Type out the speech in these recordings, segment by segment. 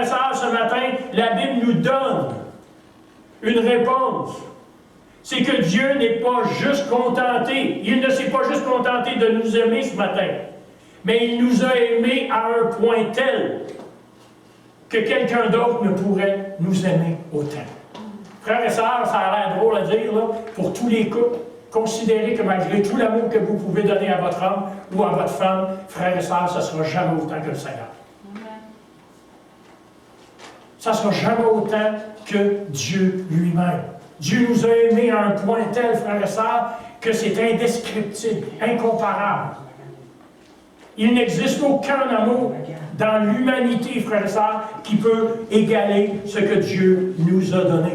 et sœurs, ce matin, la Bible nous donne une réponse. C'est que Dieu n'est pas juste contenté. Il ne s'est pas juste contenté de nous aimer ce matin, mais il nous a aimés à un point tel que quelqu'un d'autre ne pourrait nous aimer autant. Frères et sœurs, ça a l'air drôle à dire, là, pour tous les couples, considérez que malgré tout l'amour que vous pouvez donner à votre homme ou à votre femme, frères et sœurs, ça ne sera jamais autant que le Seigneur. Ça ne sera jamais autant que Dieu lui-même. Dieu nous a aimés à un point tel, frères et sœurs, que c'est indescriptible, incomparable. Il n'existe aucun amour dans l'humanité, frères et sœurs, qui peut égaler ce que Dieu nous a donné.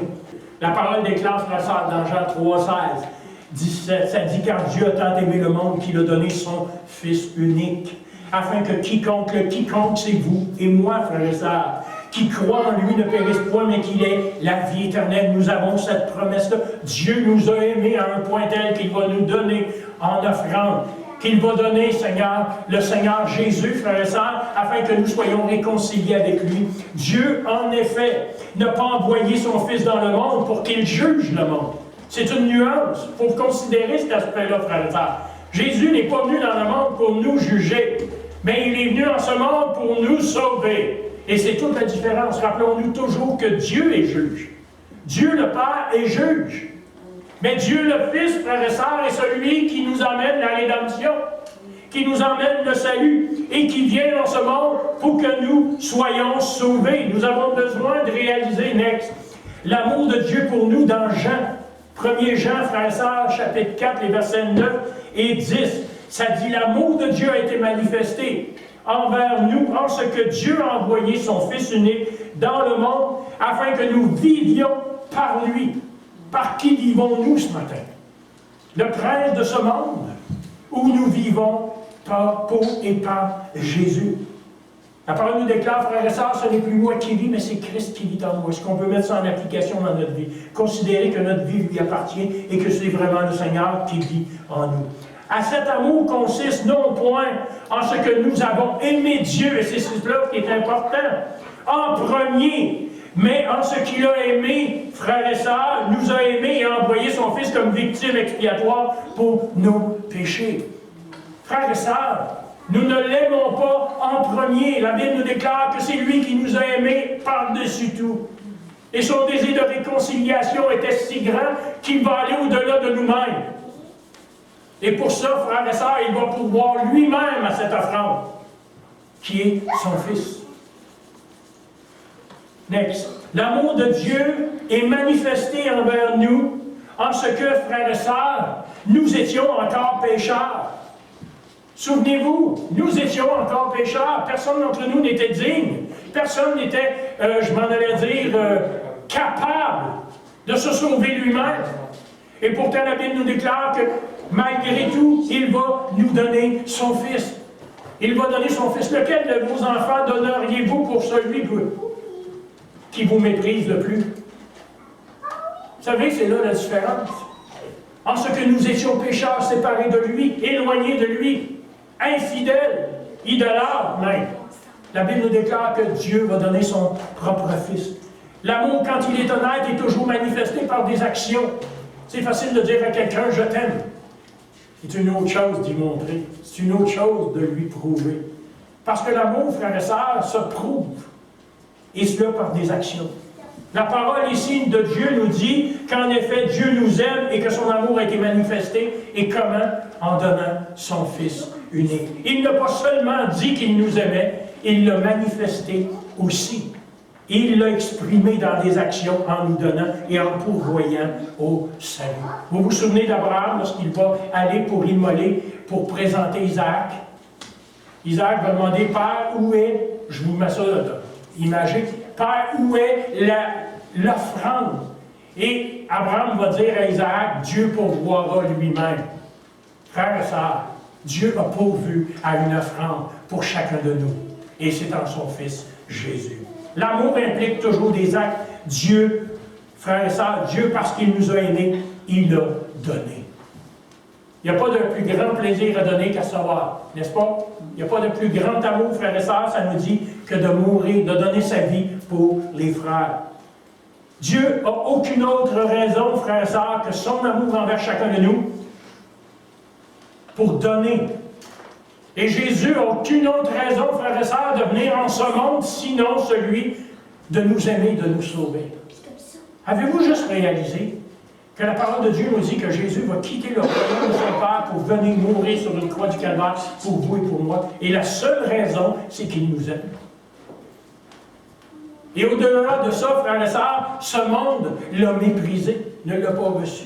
La parole déclare, frères et sœurs, dans Jean 3, 16, 17, ça dit « Car Dieu a tant aimé le monde qu'il a donné son Fils unique, afin que quiconque c'est vous et moi, frères et sœurs, qui croit en lui ne périsse point, mais qu'il ait la vie éternelle. » Nous avons cette promesse-là. Dieu nous a aimés à un point tel qu'il va nous donner en offrande, qu'il va donner, Seigneur, le Seigneur Jésus, frères et sœurs, afin que nous soyons réconciliés avec lui. Dieu, en effet, n'a pas envoyé son Fils dans le monde pour qu'il juge le monde. C'est une nuance. Il faut considérer cet aspect-là, frères et sœurs. Jésus n'est pas venu dans le monde pour nous juger, mais il est venu en ce monde pour nous sauver. Et c'est toute la différence. Rappelons-nous toujours que Dieu est juge. Dieu le Père est juge. Mais Dieu le Fils, frères et sœurs, est celui qui nous amène la rédemption, qui nous emmène le salut et qui vient dans ce monde pour que nous soyons sauvés. Nous avons besoin de réaliser, next, l'amour de Dieu pour nous dans Jean. 1er Jean, frères et sœurs, chapitre 4, les versets 9 et 10. Ça dit, l'amour de Dieu a été manifesté envers nous en ce que Dieu a envoyé son Fils unique dans le monde afin que nous vivions par lui. Par qui vivons-nous ce matin? Le prince de ce monde, où nous vivons pour et par Jésus. La parole nous déclare, frères et sœurs, ce n'est plus moi qui vis, mais c'est Christ qui vit en moi. Est-ce qu'on peut mettre ça en application dans notre vie? Considérer que notre vie lui appartient et que c'est vraiment le Seigneur qui vit en nous. À cet amour consiste non point en ce que nous avons aimé Dieu, et c'est cela qui est important, en premier, mais en ce qu'il a aimé, frères et sœurs, nous a aimés et a envoyé son Fils comme victime expiatoire pour nos péchés. Frères et sœurs, nous ne l'aimons pas en premier. La Bible nous déclare que c'est lui qui nous a aimés par-dessus tout. Et son désir de réconciliation était si grand qu'il va aller au-delà de nous-mêmes. Et pour ça, frères et sœurs, il va pouvoir lui-même à cette offrande, qui est son Fils. Next. L'amour de Dieu est manifesté envers nous en ce que, frères et sœurs, nous étions encore pécheurs. Souvenez-vous, nous étions encore pécheurs. Personne d'entre nous n'était digne. Personne n'était, je m'en allais dire, capable de se sauver lui-même. Et pourtant, la Bible nous déclare que, malgré tout, il va nous donner son Fils. Il va donner son Fils. Lequel de vos enfants donneriez-vous pour celui qui vous méprise le plus? Vous savez, c'est là la différence. En ce que nous étions pécheurs, séparés de lui, éloignés de lui, infidèles, idolâtres même. La Bible nous déclare que Dieu va donner son propre Fils. L'amour, quand il est honnête, est toujours manifesté par des actions. C'est facile de dire à quelqu'un « je t'aime ». C'est une autre chose d'y montrer. C'est une autre chose de lui prouver. Parce que l'amour, frères et sœurs, se prouve. Et cela par des actions. La parole ici de Dieu nous dit qu'en effet, Dieu nous aime et que son amour a été manifesté. Et comment? En donnant son Fils unique. Il n'a pas seulement dit qu'il nous aimait, il l'a manifesté aussi. Il l'a exprimé dans des actions en nous donnant et en pourvoyant au salut. Vous vous souvenez d'Abraham lorsqu'il va aller pour immoler, pour présenter Isaac? Isaac va demander, Père, où est, je vous mets ça imagé, Père, où est l'offrande? Et Abraham va dire à Isaac, Dieu pourvoira lui-même. Frères et sœurs, Dieu a pourvu à une offrande pour chacun de nous. Et c'est en son Fils Jésus. L'amour implique toujours des actes. Dieu, frères et sœurs, Dieu, parce qu'il nous a aimés, il a donné. Il n'y a pas de plus grand plaisir à donner qu'à recevoir, n'est-ce pas? Il n'y a pas de plus grand amour, frères et sœurs, ça nous dit, que de mourir, de donner sa vie pour les frères. Dieu n'a aucune autre raison, frères et sœurs, que son amour envers chacun de nous pour donner. Et Jésus n'a aucune autre raison, frères et sœurs, de venir en ce monde, sinon celui de nous aimer, de nous sauver. Avez-vous juste réalisé que la parole de Dieu nous dit que Jésus va quitter le royaume de son Père pour venir mourir sur une croix du calvaire pour vous et pour moi. Et la seule raison, c'est qu'il nous aime. Et au-delà de ça, frères et sœurs, ce monde l'a méprisé, ne l'a pas reçu.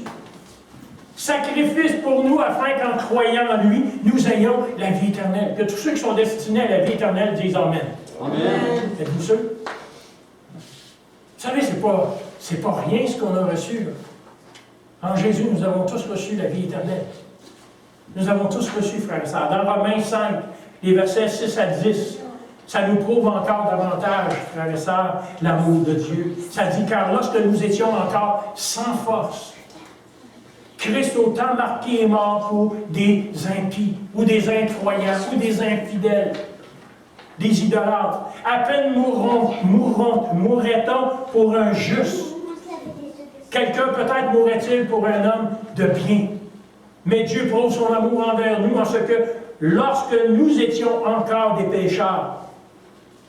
Sacrifice pour nous afin qu'en croyant en lui, nous ayons la vie éternelle. Que tous ceux qui sont destinés à la vie éternelle disent Amen. Amen. Êtes-vous sûr? Vous savez, c'est pas rien ce qu'on a reçu, là. En Jésus, nous avons tous reçu la vie éternelle. Nous avons tous reçu, frères et sœurs. Dans Romains 5, les versets 6 à 10, ça nous prouve encore davantage, frères et sœurs, l'amour de Dieu. Ça dit, car lorsque nous étions encore sans force, Christ autant marqué est mort pour des impies, ou des incroyants, ou des infidèles, des idolâtres. À peine mourrait-on pour un juste. Quelqu'un peut-être mourrait-il pour un homme de bien. Mais Dieu prouve son amour envers nous en ce que, lorsque nous étions encore des pécheurs,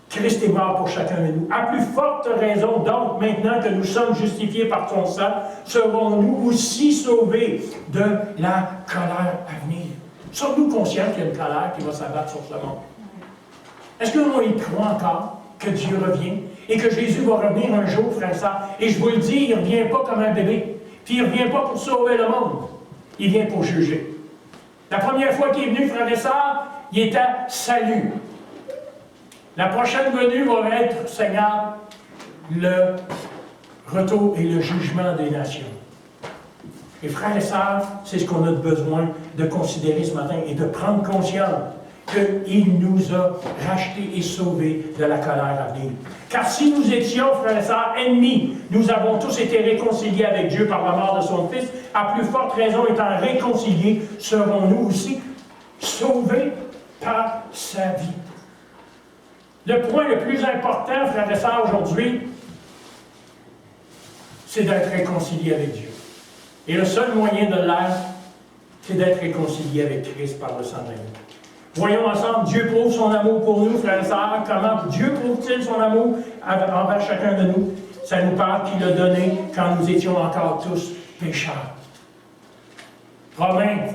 Christ est mort pour chacun de nous. À plus forte raison, donc, maintenant que nous sommes justifiés par son sang, serons-nous aussi sauvés de la colère à venir. Sommes-nous conscients qu'il y a une colère qui va s'abattre sur ce monde? Est-ce que l'on y croit encore que Dieu revient et que Jésus va revenir un jour, frère et sœurs? Et je vous le dis, il ne revient pas comme un bébé. Puis il ne revient pas pour sauver le monde. Il vient pour juger. La première fois qu'il est venu, frère et sœurs, il était à salut. La prochaine venue va être, Seigneur, le retour et le jugement des nations. Et frères et sœurs, c'est ce qu'on a besoin de considérer ce matin et de prendre conscience qu'il nous a rachetés et sauvés de la colère à venir. Car si nous étions, frères et sœurs, ennemis, nous avons tous été réconciliés avec Dieu par la mort de son Fils, à plus forte raison étant réconciliés, serons-nous aussi sauvés par sa vie. Le point le plus important, frères et sœurs, aujourd'hui, c'est d'être réconcilié avec Dieu. Et le seul moyen de l'être, c'est d'être réconcilié avec Christ par le sang de l'agneau. Voyons ensemble, Dieu prouve son amour pour nous, frères et sœurs. Comment Dieu prouve-t-il son amour envers chacun de nous? Ça nous parle qu'il l'a donné quand nous étions encore tous pécheurs. Romains,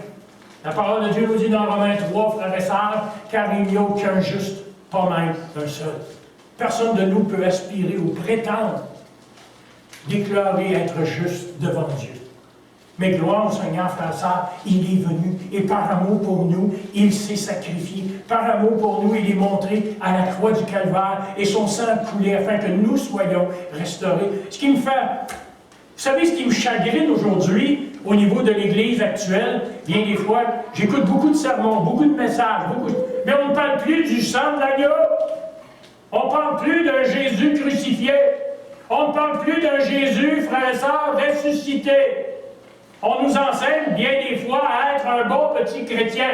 la parole de Dieu nous dit dans Romains 3, frères et sœurs, car il n'y a aucun juste, pas même un seul. Personne de nous peut aspirer ou prétendre déclarer être juste devant Dieu. Mais gloire au Seigneur, frères et sœurs, il est venu, et par amour pour nous, il s'est sacrifié. Par amour pour nous, il est montré à la croix du calvaire, et son sang a coulé afin que nous soyons restaurés. Ce qui me fait... Vous savez ce qui me chagrine aujourd'hui, au niveau de l'Église actuelle, bien des fois, j'écoute beaucoup de sermons, beaucoup de messages, mais on ne parle plus du sang de l'agneau. On ne parle plus d'un Jésus crucifié. On ne parle plus d'un Jésus, frères et sœurs, ressuscité. On nous enseigne bien des fois à être un bon petit chrétien.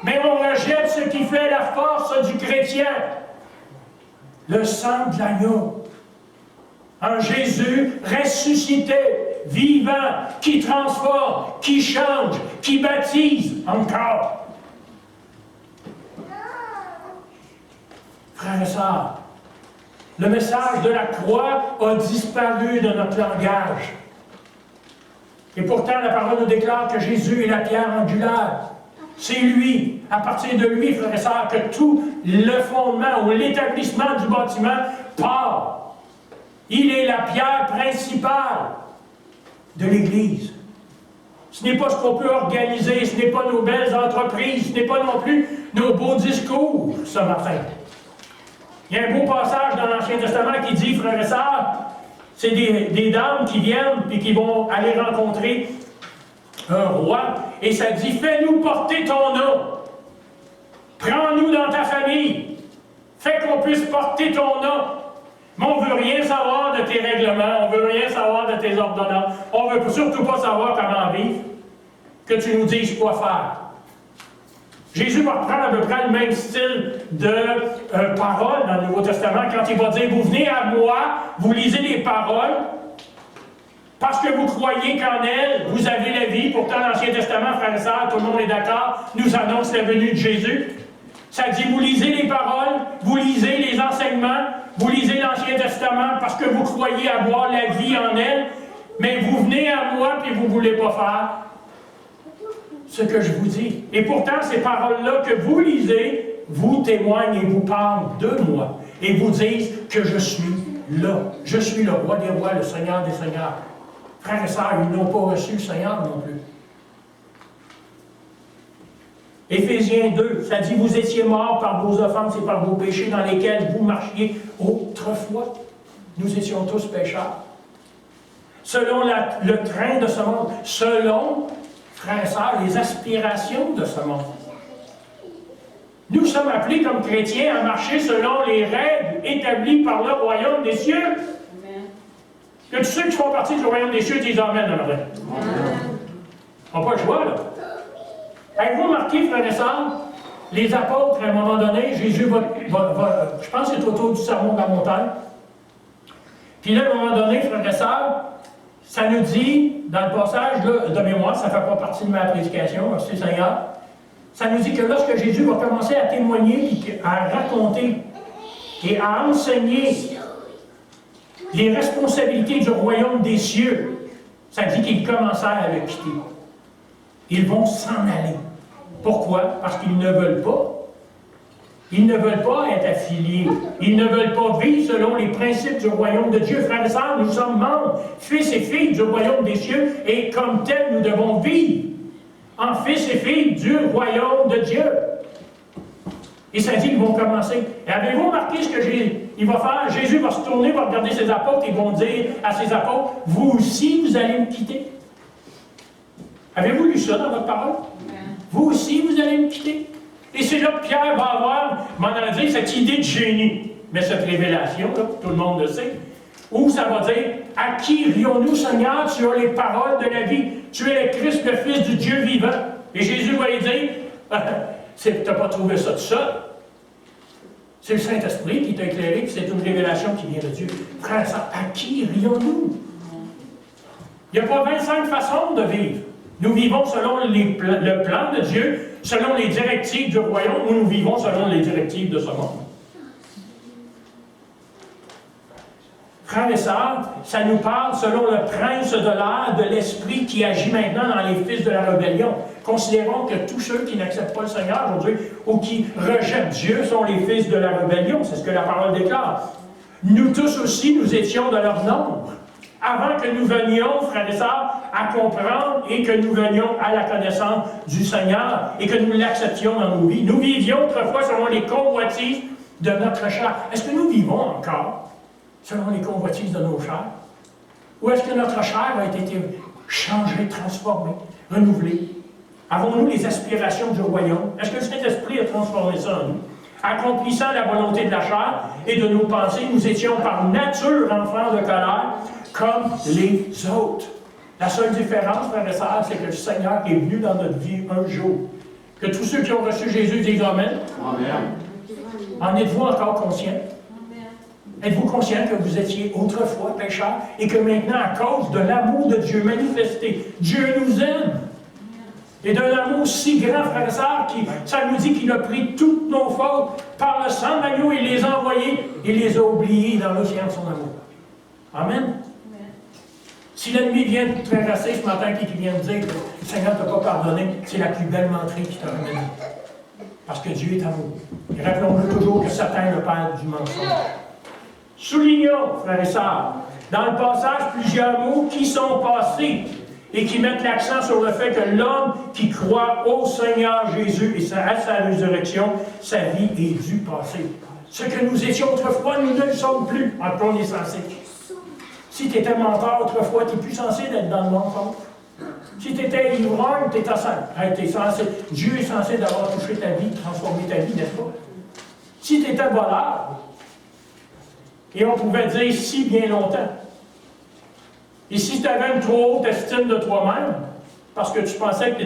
Mais on rejette ce qui fait la force du chrétien. Le sang de l'agneau. Un Jésus ressuscité, vivant, qui transforme, qui change, qui baptise encore. Frères et sœurs, le message de la croix a disparu de notre langage. Et pourtant, la parole nous déclare que Jésus est la pierre angulaire. C'est lui, à partir de lui, frères et sœurs, que tout le fondement ou l'établissement du bâtiment part. Il est la pierre principale de l'Église. Ce n'est pas ce qu'on peut organiser, ce n'est pas nos belles entreprises, ce n'est pas non plus nos beaux discours ce matin. Il y a un beau passage dans l'Ancien Testament qui dit, frères et sœurs, c'est des dames qui viennent et qui vont aller rencontrer un roi, et ça dit, fais-nous porter ton nom. Prends-nous dans ta famille. Fais qu'on puisse porter ton nom. Mais on ne veut rien savoir de tes règlements, on ne veut rien savoir de tes ordonnances, on ne veut surtout pas savoir comment vivre. que tu nous dises quoi faire. Jésus va reprendre à peu près le même style de parole dans le Nouveau Testament quand il va dire, vous venez à moi, vous lisez les paroles, parce que vous croyez qu'en elle, vous avez la vie. Pourtant, l'Ancien Testament, frères et sœurs, tout le monde est d'accord, nous annonce la venue de Jésus. Ça dit, vous lisez les paroles, vous lisez les enseignements, vous lisez l'Ancien Testament parce que vous croyez avoir la vie en elle, mais vous venez à moi et vous ne voulez pas faire ce que je vous dis. Et pourtant, ces paroles-là que vous lisez, vous témoignent et vous parlent de moi et vous disent que je suis là. Je suis le roi des rois, le Seigneur des seigneurs. Frères et sœurs, ils n'ont pas reçu le Seigneur non plus. Éphésiens 2, ça dit, vous étiez morts par vos offenses et par vos péchés dans lesquels vous marchiez autrefois. Nous étions tous pécheurs. Selon le train de ce monde, selon, frères et sœurs, les aspirations de ce monde. Nous sommes appelés comme chrétiens à marcher selon les règles établies par le royaume des cieux. Amen. Que tous ceux qui font partie du royaume des cieux disent Amen dans la vraie. On n'a pas le choix, là. Avez-vous remarqué, frères et sœurs, les apôtres, à un moment donné, Jésus va je pense que c'est autour du sermon de la montagne. Puis là, à un moment donné, frères et sœurs, ça nous dit, dans le passage là, de mémoire, ça ne fait pas partie de ma prédication, merci Seigneur, ça nous dit que lorsque Jésus va commencer à témoigner, à raconter et à enseigner les responsabilités du royaume des cieux, ça dit qu'ils commencèrent à le quitter. Ils vont s'en aller. Pourquoi? Parce qu'ils ne veulent pas. Ils ne veulent pas être affiliés. Ils ne veulent pas vivre selon les principes du royaume de Dieu. Frères et sœurs, nous sommes membres, fils et filles du royaume des cieux, et comme tels, nous devons vivre en fils et filles du royaume de Dieu. Et ça dit qu'ils vont commencer. Et avez-vous remarqué ce qu'il va faire? Jésus va se tourner, va regarder ses apôtres, et vont dire à ses apôtres, vous aussi, vous allez me quitter. Avez-vous lu ça dans votre parole? Vous aussi, vous allez me quitter. Et c'est là que Pierre va avoir, m'en a dit, cette idée de génie. Mais cette révélation, là, tout le monde le sait, où ça va dire, à qui irions-nous, Seigneur? Tu as les paroles de la vie. Tu es le Christ, le Fils du Dieu vivant. Et Jésus va lui dire, tu n'as pas trouvé ça tout seul. C'est le Saint-Esprit qui t'a éclairé, puis c'est une révélation qui vient de Dieu. Frère, à qui irions-nous? Il n'y a pas 25 façons de vivre. Nous vivons selon le plan de Dieu, selon les directives du royaume, ou nous vivons selon les directives de ce monde. Frères et sœurs, ça nous parle selon le prince de l'air, de l'esprit qui agit maintenant dans les fils de la rébellion. Considérons que tous ceux qui n'acceptent pas le Seigneur aujourd'hui ou qui rejettent Dieu sont les fils de la rébellion. C'est ce que la parole déclare. Nous tous aussi, nous étions de leur nombre. Avant que nous venions, frères et sœurs, à comprendre et que nous venions à la connaissance du Seigneur et que nous l'acceptions dans nos vies. Nous vivions autrefois selon les convoitises de notre chair. Est-ce que nous vivons encore selon les convoitises de nos chairs? Ou est-ce que notre chair a été changée, transformée, renouvelée? Avons-nous les aspirations du royaume? Est-ce que le Saint-Esprit a transformé ça en nous? Accomplissant la volonté de la chair et de nos pensées, nous étions par nature enfants de colère, comme les autres. La seule différence, frères et sœurs, c'est que le Seigneur est venu dans notre vie un jour. Que tous ceux qui ont reçu Jésus disent Amen. Amen. En êtes-vous encore conscients? Êtes-vous conscients que vous étiez autrefois pécheurs et que maintenant, à cause de l'amour de Dieu manifesté, Dieu nous aime? Et d'un amour si grand, frères et sœurs, ça nous dit qu'il a pris toutes nos fautes par le sang de l'agneau et les a envoyées et les a oubliées dans l'océan de son amour. Amen. Si l'ennemi vient te terrasser ce matin et qu'il vient te dire que le Seigneur ne t'a pas pardonné, c'est la plus belle menterie qui t'a ramené. Parce que Dieu est amour. Et rappelons-nous toujours que Satan est le père du mensonge. Soulignons, frères et sœurs, dans le passage, plusieurs mots qui sont passés et qui mettent l'accent sur le fait que l'homme qui croit au Seigneur Jésus et à sa résurrection, sa vie est du passé. Ce que nous étions autrefois, nous ne le sommes plus. En quoi on est censé? Si tu étais menteur autrefois, tu n'es plus censé d'être dans le mensonge. Si tu étais ivrogne, tu es censé. Dieu est censé d'avoir touché ta vie, transformé ta vie, n'est-ce pas? Si tu étais voleur, et on pouvait dire si bien longtemps. Et si tu avais une trop haute estime de toi-même, Parce que tu pensais que tu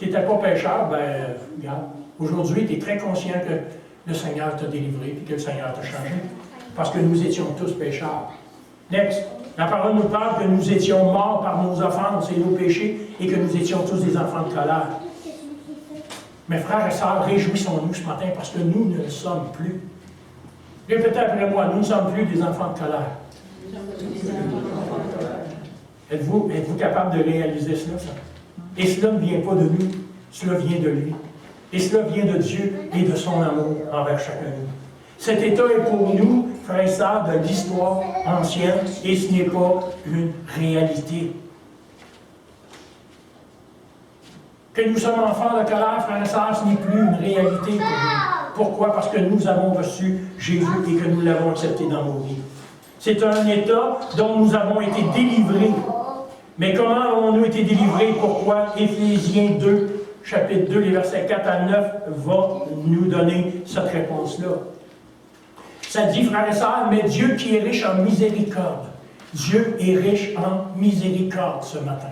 n'étais pas pécheur, ben, regarde, aujourd'hui, tu es très conscient que le Seigneur t'a délivré et que le Seigneur t'a changé. Parce que nous étions tous pécheurs. Next. La parole nous parle que nous étions morts par nos offenses et nos péchés et que nous étions tous des enfants de colère. Mes frères et sœurs, réjouissons-nous ce matin parce que nous ne le sommes plus. Répétez après moi, nous ne sommes plus des enfants de colère. Êtes-vous capable de réaliser cela? Ça? Et cela ne vient pas de nous, cela vient de lui. Et cela vient de Dieu et de son amour envers chacun de nous. Cet état est pour nous, frères et sœurs, de l'histoire ancienne, et ce n'est pas une réalité. Que nous sommes enfants de colère, frères et sœurs, ce n'est plus une réalité pour nous. Pourquoi? Parce que nous avons reçu Jésus et que nous l'avons accepté dans nos vies. C'est un état dont nous avons été délivrés. Mais comment avons-nous été délivrés? Pourquoi? Éphésiens 2, chapitre 2, les versets 4 à 9, va nous donner cette réponse-là. Ça dit, frères et sœurs, mais Dieu qui est riche en miséricorde. Dieu est riche en miséricorde ce matin.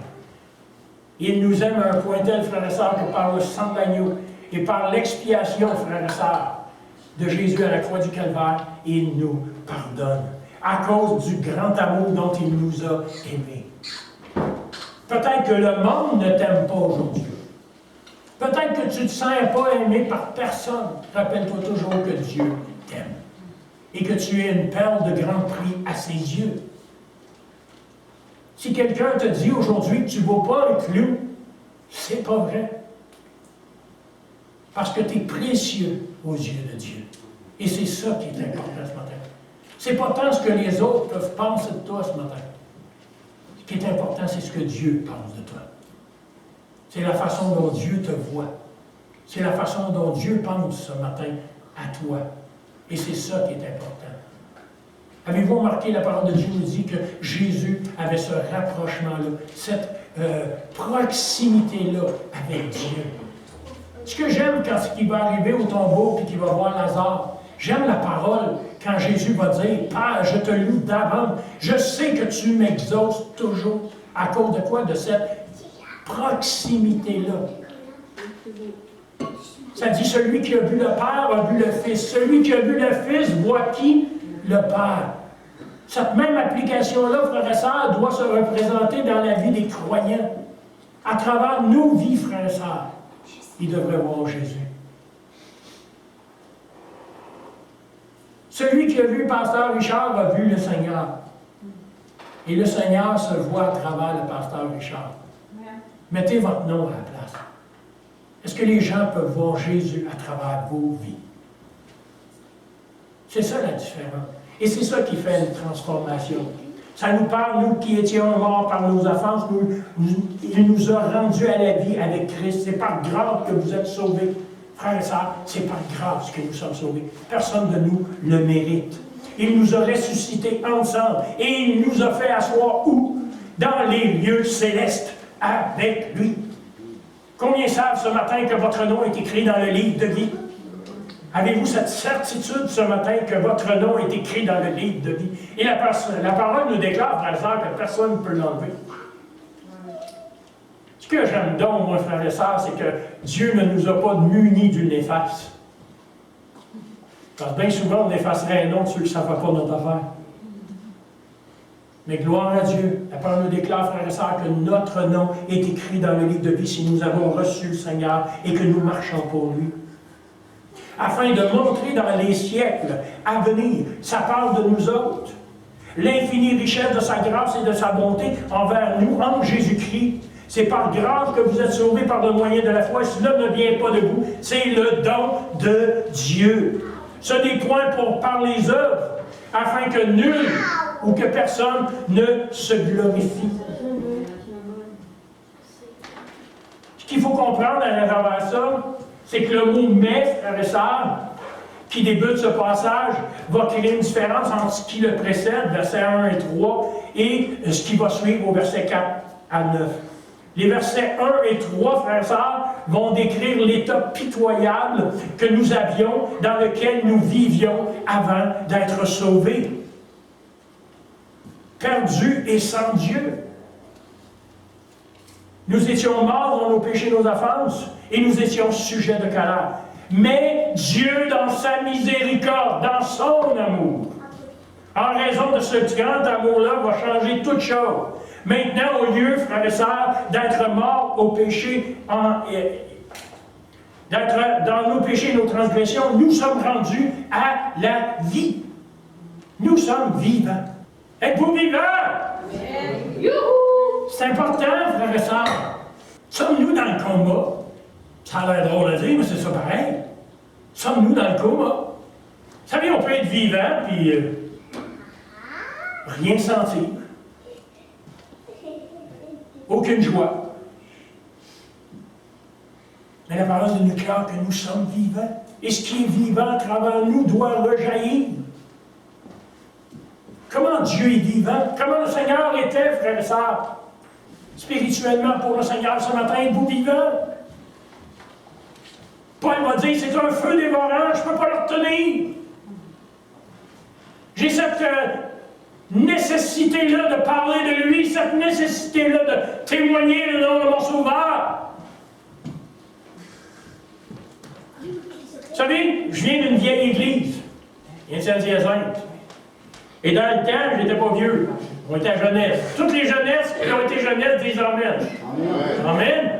Il nous aime à un point tel, frères et sœurs, que par le sang de l'agneau et par l'expiation, frères et sœurs, de Jésus à la croix du Calvaire, il nous pardonne. À cause du grand amour dont il nous a aimés. Peut-être que le monde ne t'aime pas aujourd'hui. Peut-être que tu ne te sens pas aimé par personne. Rappelle-toi toujours que Dieu t'aime. Et que tu es une perle de grand prix à ses yeux. Si quelqu'un te dit aujourd'hui que tu ne vaux pas un clou, c'est pas vrai. Parce que tu es précieux aux yeux de Dieu. Et c'est ça qui est important ce matin. C'est pas tant ce que les autres peuvent penser de toi ce matin. Ce qui est important, c'est ce que Dieu pense de toi. C'est la façon dont Dieu te voit. C'est la façon dont Dieu pense ce matin à toi. Et c'est ça qui est important. Avez-vous remarqué, la parole de Dieu nous dit que Jésus avait ce rapprochement-là, cette proximité-là avec Dieu. Ce que j'aime quand il va arriver au tombeau et qu'il va voir Lazare, j'aime la parole quand Jésus va dire « Père, je te loue d'avance, je sais que tu m'exauces toujours. » À cause de quoi? De cette proximité-là. Ça dit, celui qui a vu le Père a vu le Fils. Celui qui a vu le Fils voit qui? Le Père. Cette même application-là, frères et sœurs, doit se représenter dans la vie des croyants. À travers nos vies, frères et sœurs, ils devraient voir Jésus. Celui qui a vu le pasteur Richard a vu le Seigneur. Et le Seigneur se voit à travers le pasteur Richard. Mettez votre nom à la place. Est-ce que les gens peuvent voir Jésus à travers vos vies? C'est ça la différence. Et c'est ça qui fait une transformation. Ça nous parle, nous qui étions morts par nos offenses, il nous a rendus à la vie avec Christ. C'est par grâce que vous êtes sauvés. Frères et sœurs, c'est par grâce que nous sommes sauvés. Personne de nous le mérite. Il nous a ressuscités ensemble et il nous a fait asseoir où? Dans les lieux célestes avec lui. Combien savent ce matin que votre nom est écrit dans le livre de vie? Avez-vous cette certitude ce matin que votre nom est écrit dans le livre de vie? Et la parole nous déclare, frères et sœurs, que personne ne peut l'enlever. Ce que j'aime donc, moi, frères et sœurs, c'est que Dieu ne nous a pas munis d'une efface. Parce que bien souvent, on effacerait un nom de ceux qui ne savent pas notre affaire. Mais gloire à Dieu, la parole nous déclare, frères et sœurs, que notre nom est écrit dans le livre de vie si nous avons reçu le Seigneur et que nous marchons pour lui. Afin de montrer dans les siècles à venir, ça parle de nous autres, l'infinie richesse de sa grâce et de sa bonté envers nous en Jésus-Christ. C'est par grâce que vous êtes sauvés par le moyen de la foi. Cela ne vient pas de vous, c'est le don de Dieu. Ce n'est point par les œuvres, afin que nul ou que personne ne se glorifie. Ce qu'il faut comprendre à travers ça, c'est que le mot « mais », frères et sœurs, qui débute ce passage, va créer une différence entre ce qui le précède, versets 1 et 3, et ce qui va suivre au verset 4 à 9. Les versets 1 et 3, frères et sœurs, vont décrire l'état pitoyable que nous avions, dans lequel nous vivions avant d'être sauvés. Perdus et sans Dieu. Nous étions morts dans nos péchés et nos offenses, et nous étions sujets de colère. Mais Dieu, dans sa miséricorde, dans son amour, en raison de ce grand amour-là, va changer toute chose. Maintenant, au lieu, frères et sœurs, d'être morts au péché, d'être dans nos péchés et nos transgressions, nous sommes rendus à la vie. Nous sommes vivants. Êtes-vous vivants? C'est important, frères et sœurs. Sommes-nous dans le coma? Ça a l'air drôle à dire, mais c'est ça pareil. Sommes-nous dans le coma? Vous savez, on peut être vivant, puis rien sentir. Aucune joie. Mais la parole nous déclare que nous sommes vivants. Et ce qui est vivant à travers nous doit rejaillir. Comment Dieu est vivant? Comment le Seigneur était, frères et sœurs? Spirituellement, pour le Seigneur, ce matin, êtes-vous vivant? Paul va dire, c'est un feu dévorant, je ne peux pas le retenir. J'ai cette nécessité-là de parler de lui, cette nécessité-là de témoigner le nom de mon Sauveur. Vous savez, je viens d'une vieille église, Saint-Hyacinthe. Et dans le temps, je n'étais pas vieux. On était à jeunesse. Toutes les jeunesses qui ont été jeunesses disent Amen. Amen. Amen.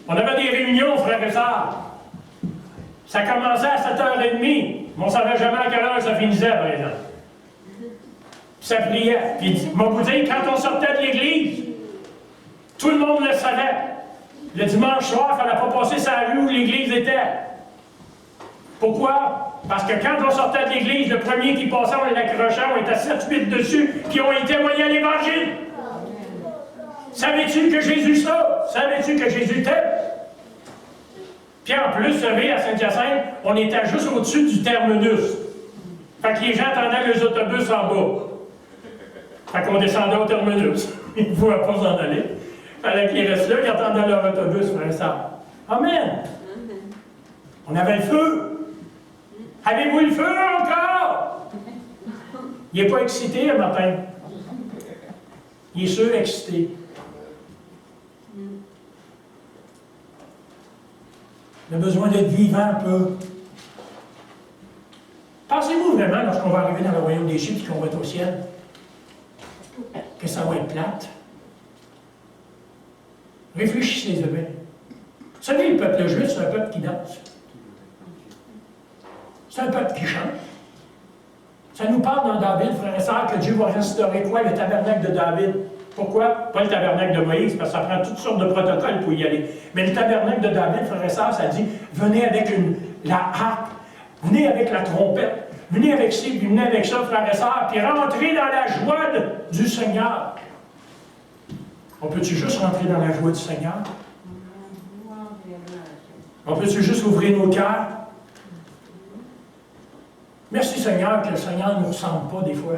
On avait des réunions, frères et sœurs. Ça commençait à 7h30, mais on ne savait jamais à quelle heure ça finissait, par exemple. Puis ça priait. Puis, on vous dit, quand on sortait de l'église, tout le monde le savait. Le dimanche soir, il ne fallait pas passer sur la rue où l'église était. Pourquoi? Parce que quand on sortait de l'église, le premier qui passait, on l'accrochait, on était 7-8 dessus, puis on y témoignait à l'Évangile. Savais-tu que Jésus ça? Savais-tu que Jésus t'aime? Puis en plus, vous savez, à Saint-Hyacinthe, on était juste au-dessus du terminus. Fait que les gens attendaient les autobus en bas. Fait qu'on descendait au terminus. Ils ne pouvaient pas s'en aller. Fallait qu'ils restent là, ils attendaient leur autobus, frère et sœur. Amen! On avait le feu. Avez-vous le feu encore? Il n'est pas excité le matin. Il est surexcité. Il a besoin d'être vivant un peu. Pensez-vous vraiment, lorsqu'on va arriver dans le royaume des cieux et qu'on va être au ciel, que ça va être plate? Réfléchissez-y bien. Vous savez, le peuple juif, c'est un peuple qui danse. C'est un peuple qui chante. Ça nous parle dans David, frères et sœurs, que Dieu va restaurer quoi? Le tabernacle de David. Pourquoi? Pas le tabernacle de Moïse, parce que ça prend toutes sortes de protocoles pour y aller. Mais le tabernacle de David, frères et sœurs, ça dit, venez avec la harpe, venez avec la trompette, venez avec ci, puis venez avec ça, frères et sœurs, puis rentrez dans la joie du Seigneur. On peut-tu juste rentrer dans la joie du Seigneur? On peut-tu juste ouvrir nos cœurs? Merci Seigneur que le Seigneur ne nous ressemble pas des fois.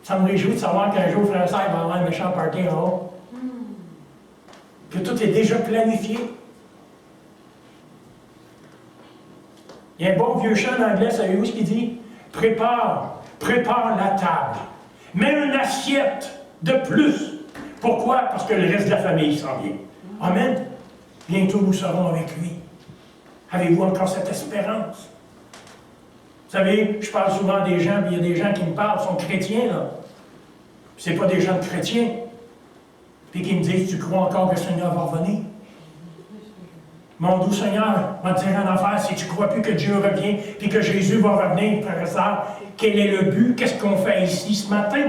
Ça me réjouit de savoir qu'un jour, frère et sœur, il va y avoir un méchant party en haut. Que tout est déjà planifié. Il y a un bon vieux chant en anglais, savez-vous ce qu'il dit? Prépare la table. Mets une assiette de plus. Pourquoi? Parce que le reste de la famille s'en vient. Amen. Bientôt nous serons avec lui. Avez-vous encore cette espérance? Vous savez, je parle souvent des gens, puis il y a des gens qui me parlent, sont chrétiens, là. Puis c'est pas des gens de chrétiens. Puis qui me disent, tu crois encore que le Seigneur va revenir? Mon doux Seigneur, va te dire en affaire, si tu ne crois plus que Dieu revient, puis que Jésus va revenir, frère et sœur, quel est le but? Qu'est-ce qu'on fait ici ce matin?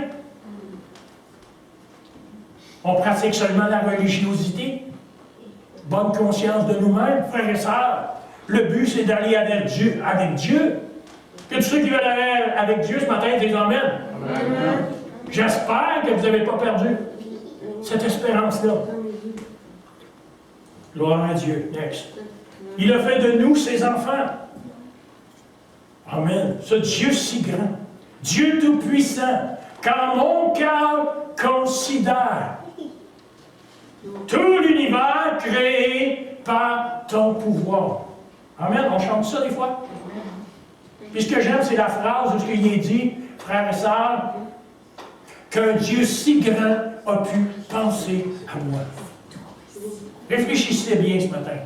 On pratique seulement la religiosité? Bonne conscience de nous-mêmes, frères et sœurs. Le but, c'est d'aller avec Dieu. Avec Dieu. Que tous ceux qui veulent aller avec Dieu ce matin disent Amen. Amen. J'espère que vous n'avez pas perdu cette espérance-là. Gloire à Dieu. Next. Il a fait de nous ses enfants. Amen. Ce Dieu si grand, Dieu tout-puissant, quand mon cœur considère tout l'univers créé par ton pouvoir. Amen. On chante ça des fois. Puis ce que j'aime, c'est la phrase où il est dit, frères et sœurs, qu'un Dieu si grand a pu penser à moi. Réfléchissez bien ce matin.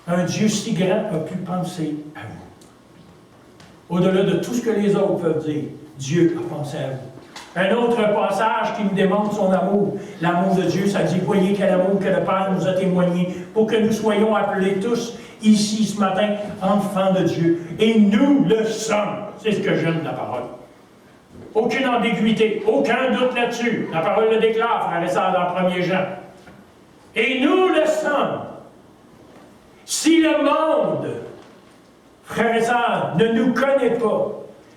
Un Dieu si grand a pu penser à vous. Au-delà de tout ce que les autres peuvent dire, Dieu a pensé à vous. Un autre passage qui nous démontre son amour. L'amour de Dieu, ça dit, voyez quel amour que le Père nous a témoigné pour que nous soyons appelés tous ici ce matin enfants de Dieu. Et nous le sommes. C'est ce que j'aime de la parole. Aucune ambiguïté, aucun doute là-dessus. La parole le déclare, frère et sœurs, dans 1er Jean. Et nous le sommes. Si le monde, frère et sœurs, ne nous connaît pas,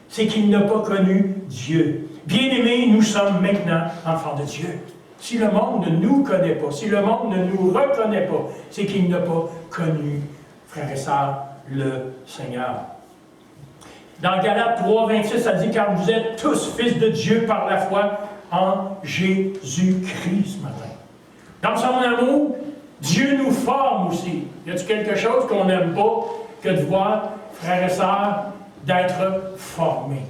c'est qu'il n'a pas connu Dieu. Bien-aimés, nous sommes maintenant enfants de Dieu. Si le monde ne nous connaît pas, si le monde ne nous reconnaît pas, c'est qu'il n'a pas connu, frères et sœurs, le Seigneur. Dans Galates 3, 26, ça dit « Car vous êtes tous fils de Dieu par la foi en Jésus-Christ ce matin. » Dans son amour, Dieu nous forme aussi. Y a-t-il quelque chose qu'on n'aime pas que de voir, frères et sœurs, d'être formés?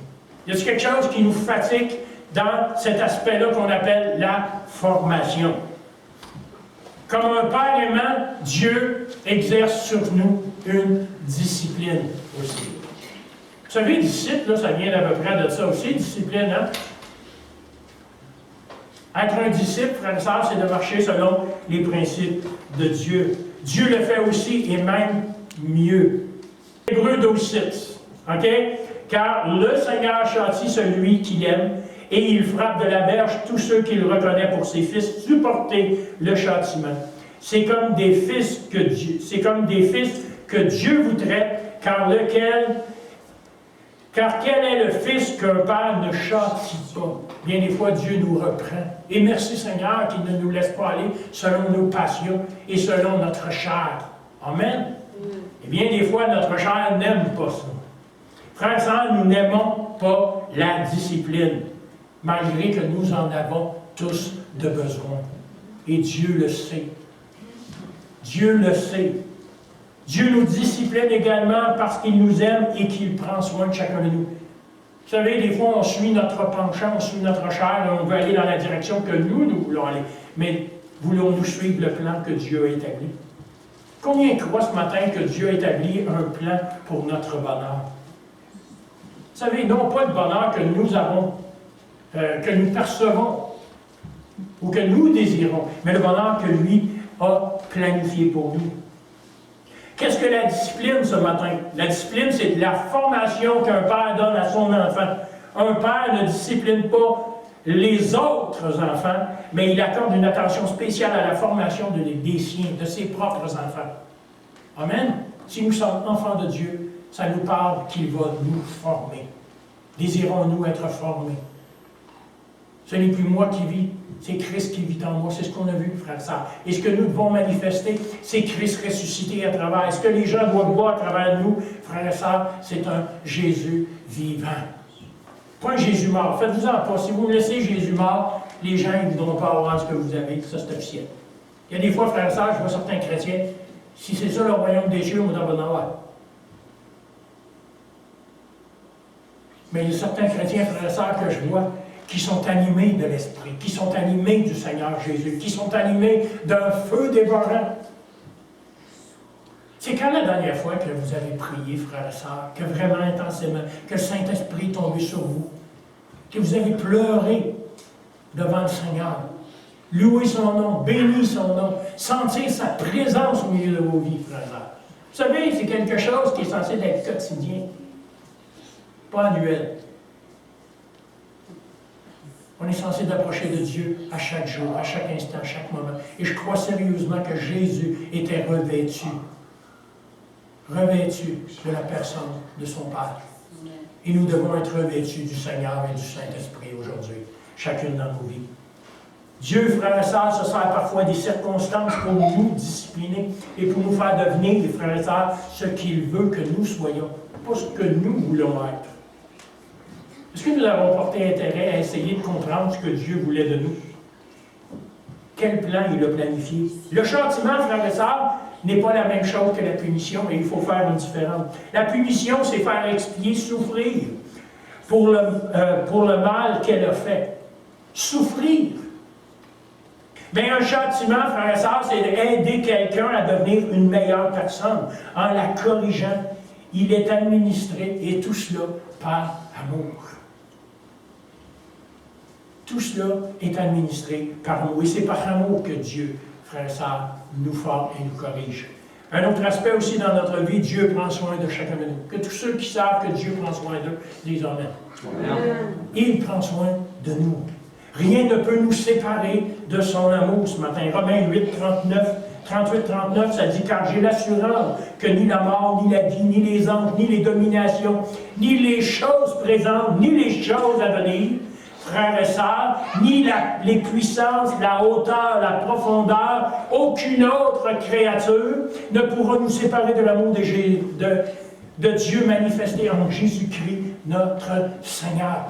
Y a-t-il quelque chose qui nous fatigue dans cet aspect-là qu'on appelle la formation? Comme un Père aimant, Dieu exerce sur nous une discipline aussi. Vous savez, disciple, là, ça vient d'à peu près de ça aussi, discipline, hein? Être un disciple, frère et sœur, c'est de marcher selon les principes de Dieu. Dieu le fait aussi, et même mieux. Hébreux 12:6, OK? Car le Seigneur châtie celui qu'il aime, et il frappe de la berge tous ceux qu'il reconnaît pour ses fils. Supportez le châtiment. C'est comme des fils que Dieu voudrait, car quel est le fils qu'un père ne châtie pas? Bien des fois, Dieu nous reprend. Et merci Seigneur qu'il ne nous laisse pas aller selon nos passions et selon notre chair. Amen. Et bien des fois, notre chair n'aime pas ça. Frères et sœurs, nous n'aimons pas la discipline, malgré que nous en avons tous de besoin. Et Dieu le sait. Dieu le sait. Dieu nous discipline également parce qu'il nous aime et qu'il prend soin de chacun de nous. Vous savez, des fois, on suit notre penchant, on suit notre chair, et on veut aller dans la direction que nous voulons aller. Mais voulons-nous suivre le plan que Dieu a établi? Combien croient ce matin que Dieu a établi un plan pour notre bonheur? Vous savez, non pas le bonheur que nous avons, que nous percevons, ou que nous désirons, mais le bonheur que lui a planifié pour nous. Qu'est-ce que la discipline ce matin? La discipline, c'est de la formation qu'un père donne à son enfant. Un père ne discipline pas les autres enfants, mais il accorde une attention spéciale à la formation des siens, de ses propres enfants. Amen? Si nous sommes enfants de Dieu, ça nous parle qu'il va nous former. Désirons-nous être formés? Ce n'est plus moi qui vis, c'est Christ qui vit en moi. C'est ce qu'on a vu, frère et sœurs. Et ce que nous devons manifester, c'est Christ ressuscité à travers. Et ce que les gens doivent voir à travers nous, frères et sœurs, c'est un Jésus vivant. Pas un Jésus mort. Faites-vous-en pas. Si vous me laissez Jésus mort, les gens ne voudront pas avoir ce que vous avez. Ça, c'est officiel. Il y a des fois, frères et sœurs, je vois certains chrétiens, si c'est ça le royaume des cieux, on va en avoir. Mais il y a certains chrétiens, frères et sœurs, que je vois, qui sont animés de l'Esprit, qui sont animés du Seigneur Jésus, qui sont animés d'un feu dévorant. C'est quand la dernière fois que vous avez prié, frères et sœurs, que vraiment intensément, que le Saint-Esprit est tombé sur vous, que vous avez pleuré devant le Seigneur, loué son nom, béni son nom, sentir sa présence au milieu de vos vies, frères et sœurs. Vous savez, c'est quelque chose qui est censé être quotidien, pas annuel. On est censé d'approcher de Dieu à chaque jour, à chaque instant, à chaque moment. Et je crois sérieusement que Jésus était revêtu de la personne de son Père. Et nous devons être revêtus du Seigneur et du Saint-Esprit aujourd'hui, chacune dans nos vies. Dieu, frères et sœurs, se sert parfois des circonstances pour nous discipliner et pour nous faire devenir, frères et sœurs, ce qu'il veut que nous soyons, pas ce que nous voulons être. Est-ce que nous avons porté intérêt à essayer de comprendre ce que Dieu voulait de nous? Quel plan il a planifié? Le châtiment, frères et sœurs, n'est pas la même chose que la punition, et il faut faire une différence. La punition, c'est faire expier, souffrir pour le mal qu'elle a fait. Souffrir. Bien, un châtiment, frères et sœurs, c'est d'aider quelqu'un à devenir une meilleure personne en la corrigeant. Il est administré, et tout cela par amour. Tout cela est administré par amour. Et c'est par amour que Dieu, frères et sœurs, nous forme et nous corrige. Un autre aspect aussi dans notre vie, Dieu prend soin de chacun de nous. Que tous ceux qui savent que Dieu prend soin d'eux disent Amen. Amen. Il prend soin de nous. Rien ne peut nous séparer de son amour ce matin. Romains 38-39, ça dit « Car j'ai l'assurance que ni la mort, ni la vie, ni les anges, ni les dominations, ni les choses présentes, ni les choses à venir, frères et sœurs, ni les puissances, la hauteur, la profondeur, aucune autre créature ne pourra nous séparer de l'amour de Dieu manifesté en Jésus-Christ, notre Seigneur. »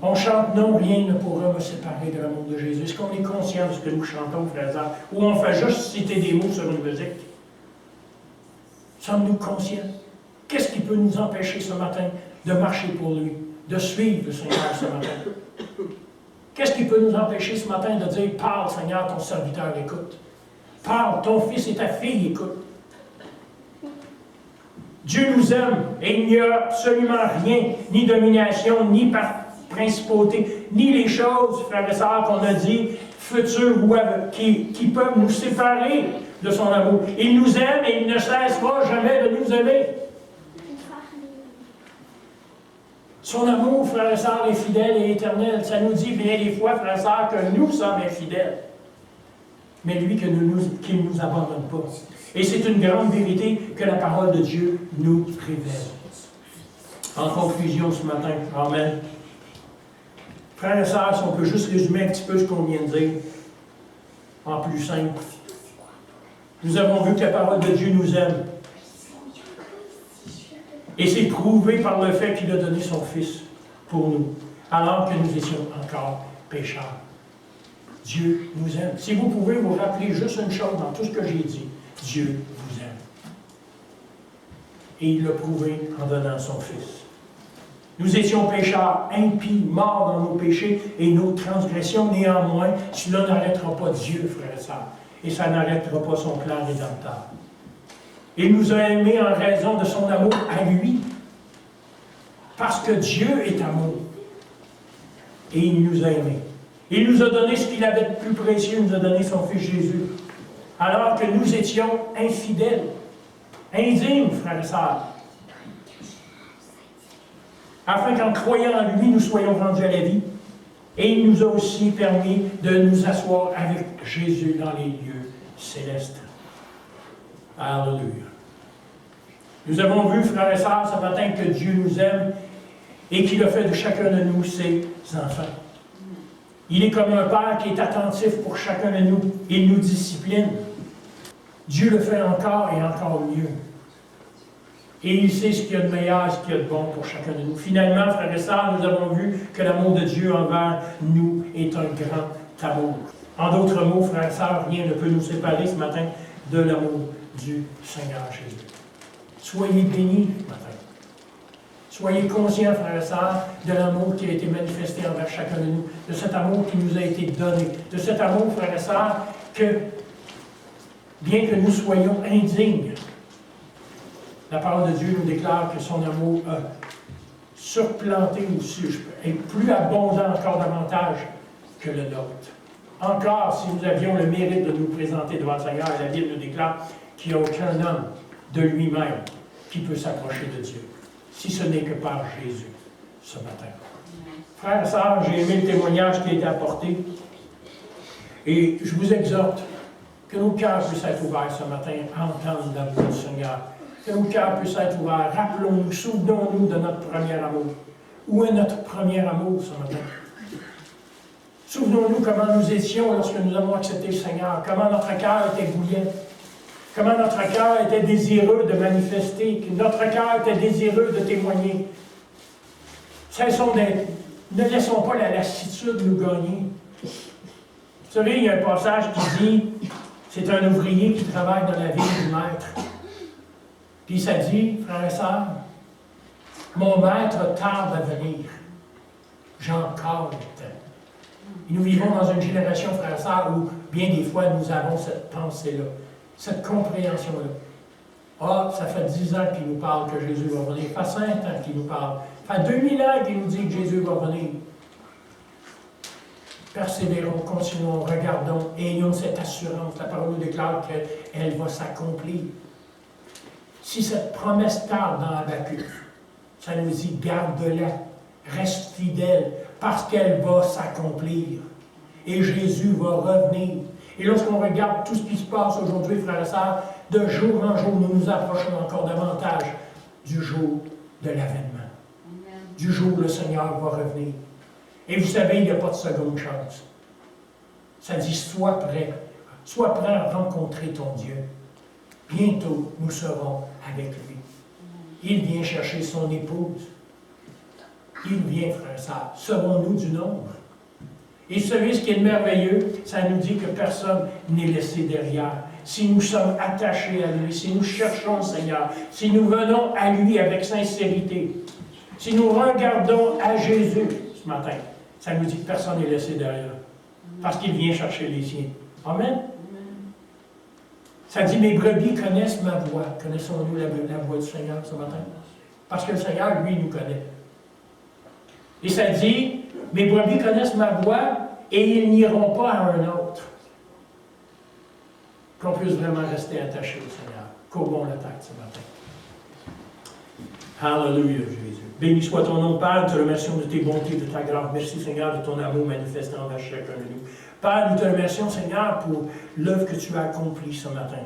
On chante « Non, rien ne pourra me séparer de l'amour de Jésus ». Est-ce qu'on est conscient de ce que nous chantons, frères et sœurs, ou on fait juste citer des mots sur une musique? Sommes-nous conscients? Qu'est-ce qui peut nous empêcher ce matin de marcher pour lui, de suivre le Seigneur ce matin? Qu'est-ce qui peut nous empêcher ce matin de dire « Parle, Seigneur, ton serviteur écoute. Parle, ton fils et ta fille écoute. » Dieu nous aime et il n'y a absolument rien, ni domination, ni principauté, ni les choses, frères et sœurs, qu'on a dit, futures ou qui peuvent nous séparer de son amour. Il nous aime et il ne cessera jamais de nous aimer. Son amour, frères et sœurs, est fidèle et éternel. Ça nous dit bien des fois, frères et sœurs, que nous sommes infidèles. Mais lui, qu'il ne nous abandonne pas. Et c'est une grande vérité que la parole de Dieu nous révèle. En conclusion ce matin, Amen. Frères et sœurs, si on peut juste résumer un petit peu ce qu'on vient de dire, en plus simple. Nous avons vu que la parole de Dieu nous aime. Et c'est prouvé par le fait qu'il a donné son Fils pour nous, alors que nous étions encore pécheurs. Dieu nous aime. Si vous pouvez vous rappeler juste une chose dans tout ce que j'ai dit, Dieu vous aime. Et il l'a prouvé en donnant son Fils. Nous étions pécheurs, impies, morts dans nos péchés et nos transgressions. Néanmoins, cela n'arrêtera pas Dieu, frères et sœurs, et ça n'arrêtera pas son plan rédempteur. Il nous a aimés en raison de son amour à lui, parce que Dieu est amour. Et il nous a aimés. Il nous a donné ce qu'il avait de plus précieux, il nous a donné son Fils Jésus, alors que nous étions infidèles, indignes, frères et sœurs, afin qu'en croyant en lui, nous soyons rendus à la vie. Et il nous a aussi permis de nous asseoir avec Jésus dans les lieux célestes. Alléluia. Nous avons vu, frères et sœurs, ce matin que Dieu nous aime et qu'il a fait de chacun de nous ses enfants. Il est comme un père qui est attentif pour chacun de nous. Il nous discipline. Dieu le fait encore et encore mieux. Et il sait ce qu'il y a de meilleur, ce qu'il y a de bon pour chacun de nous. Finalement, frères et sœurs, nous avons vu que l'amour de Dieu envers nous est un grand amour. En d'autres mots, frères et sœurs, rien ne peut nous séparer ce matin de l'amour du Seigneur Jésus. Soyez bénis ce matin. Soyez conscients, frères et sœurs, de l'amour qui a été manifesté envers chacun de nous, de cet amour qui nous a été donné, de cet amour, frères et sœurs, que, bien que nous soyons indignes, la parole de Dieu nous déclare que son amour a surplanté ou est plus abondant encore davantage que le nôtre. Encore, si nous avions le mérite de nous présenter devant le Seigneur, la Bible nous déclare qu'il n'y a aucun homme de lui-même qui peut s'approcher de Dieu, si ce n'est que par Jésus ce matin. Frères et sœurs, j'ai aimé le témoignage qui a été apporté et je vous exhorte que nos cœurs puissent être ouverts ce matin à entendre la voix du Seigneur. Que nos cœurs puissent être ouverts. Rappelons-nous, souvenons-nous de notre premier amour. Où est notre premier amour ce matin? Souvenons-nous comment nous étions lorsque nous avons accepté le Seigneur, comment notre cœur était bouillant, comment notre cœur était désireux de manifester, que notre cœur était désireux de témoigner. Ne laissons pas la lassitude nous gagner. Vous savez, il y a un passage qui dit, c'est un ouvrier qui travaille dans la ville du maître. Puis ça dit, frères et sœurs, mon maître tarde à venir. J'ai encore le temps. Et nous vivons dans une génération, frères et sœurs, où bien des fois nous avons cette pensée-là, cette compréhension-là. Ah, ça fait 10 ans qu'il nous parle que Jésus va venir. Ça fait 5 ans qu'il nous parle. Ça fait 2000 ans qu'il nous dit que Jésus va venir. Persévérons, continuons, regardons, et ayons cette assurance. La parole nous déclare qu'elle va s'accomplir. Si cette promesse tarde dans Habakkuk, ça nous dit garde-la, reste fidèle, parce qu'elle va s'accomplir. Et Jésus va revenir. Et lorsqu'on regarde tout ce qui se passe aujourd'hui, frères et sœurs, de jour en jour, nous nous approchons encore davantage du jour de l'avènement. Du jour où le Seigneur va revenir. Et vous savez, il n'y a pas de seconde chance. Ça dit, sois prêt à rencontrer ton Dieu. Bientôt, nous serons avec lui. Il vient chercher son épouse. Il vient, frère et sœur. Serons-nous du nombre? Et vous savez ce qui est merveilleux? Ça nous dit que personne n'est laissé derrière. Si nous sommes attachés à lui, si nous cherchons le Seigneur, si nous venons à lui avec sincérité, si nous regardons à Jésus ce matin, ça nous dit que personne n'est laissé derrière. Parce qu'il vient chercher les siens. Amen? Ça dit, mes brebis connaissent ma voix. Connaissons-nous la voix du Seigneur ce matin? Parce que le Seigneur, lui, nous connaît. Et ça dit, mes brebis connaissent ma voix et ils n'iront pas à un autre. Qu'on puisse vraiment rester attaché au Seigneur. Courbons la tête ce matin. Alléluia, Jésus. Béni soit ton nom, Père. Nous te remercions de tes bontés, de ta grâce. Merci, Seigneur, de ton amour manifesté envers chacun de nous. Père, nous te remercions, Seigneur, pour l'œuvre que tu as accomplie ce matin.